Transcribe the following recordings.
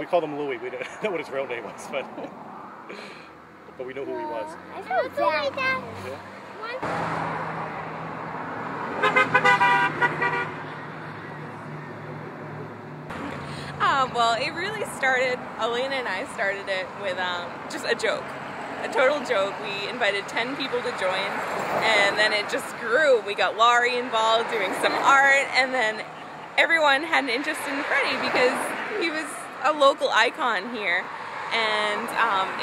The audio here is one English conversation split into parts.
we called him Louis. We didn't know what his real name was, but we know who he was. I know Dad. Yeah. Well, it really started, Elena and I started it with just a joke. A total joke. We invited 10 people to join, and then it just grew. We got Laurie involved doing some art, and then everyone had an interest in Freddy because he was a local icon here, and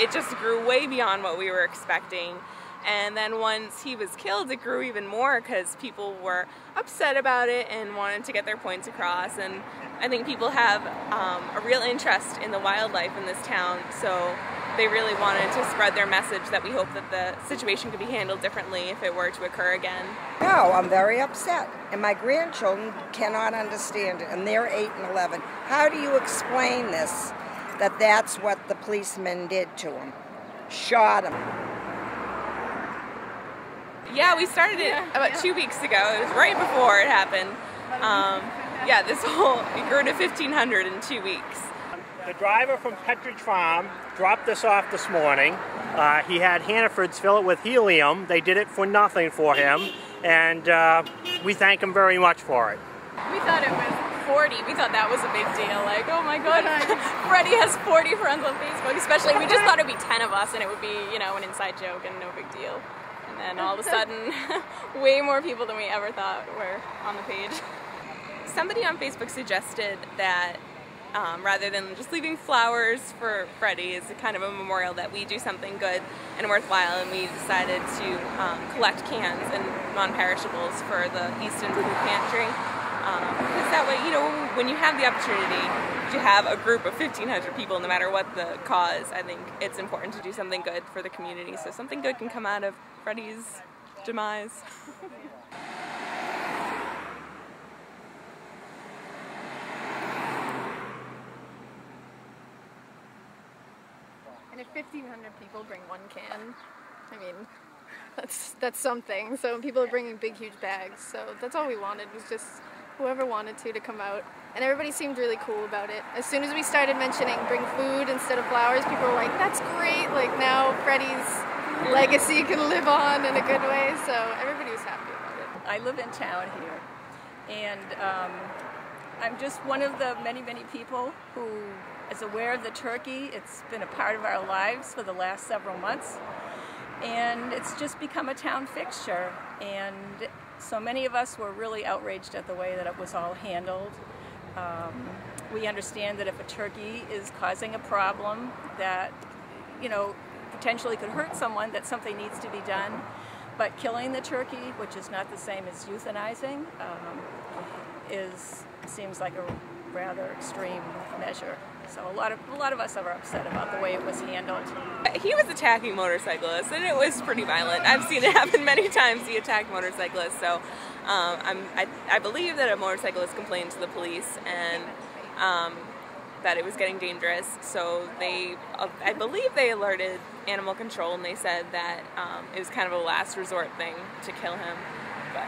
it just grew way beyond what we were expecting. And then once he was killed, it grew even more because people were upset about it and wanted to get their points across. And I think people have a real interest in the wildlife in this town, so they really wanted to spread their message that we hope that the situation could be handled differently if it were to occur again. No, I'm very upset, and my grandchildren cannot understand it, and they're 8 and 11. How do you explain this, that that's what the policemen did to him? Shot him. Yeah, we started it about 2 weeks ago. It was right before it happened. Yeah, it grew to 1,500 in 2 weeks. The driver from Petridge Farm dropped this off this morning. He had Hannafords fill it with helium. They did it for nothing for him, and we thank him very much for it. We thought it was 40. We thought that was a big deal. Like, oh my God, Freddy has 40 friends on Facebook. Especially, we just thought it'd be 10 of us, and it would be, you know, an inside joke and no big deal. And then all of a sudden, way more people than we ever thought were on the page. Somebody on Facebook suggested that rather than just leaving flowers for Freddy as a kind of a memorial, that we do something good and worthwhile, and we decided to collect cans and non-perishables for the Easton Food Pantry. Because that way, you know, when you have the opportunity to have a group of 1,500 people, no matter what the cause, I think it's important to do something good for the community, so something good can come out of Freddy's demise. And if 1,500 people bring one can, I mean, that's something. So people are bringing big, huge bags. So that's all we wanted, was just whoever wanted to come out. And everybody seemed really cool about it. As soon as we started mentioning bring food instead of flowers, people were like, that's great. Like, now Freddy's legacy can live on in a good way. So everybody was happy about it. I live in town here, and I'm just one of the many, many people who is aware of the turkey. It's been a part of our lives for the last several months, and it's just become a town fixture. And so many of us were really outraged at the way that it was all handled. We understand that if a turkey is causing a problem that, you know, potentially could hurt someone, that something needs to be done. But killing the turkey, which is not the same as euthanizing, seems like a rather extreme measure. So a lot of us are upset about the way it was handled. He was attacking motorcyclists, and it was pretty violent. I've seen it happen many times. He attacked motorcyclists. So I believe that a motorcyclist complained to the police, and that it was getting dangerous. So I believe they alerted animal control, and they said that it was kind of a last resort thing to kill him. But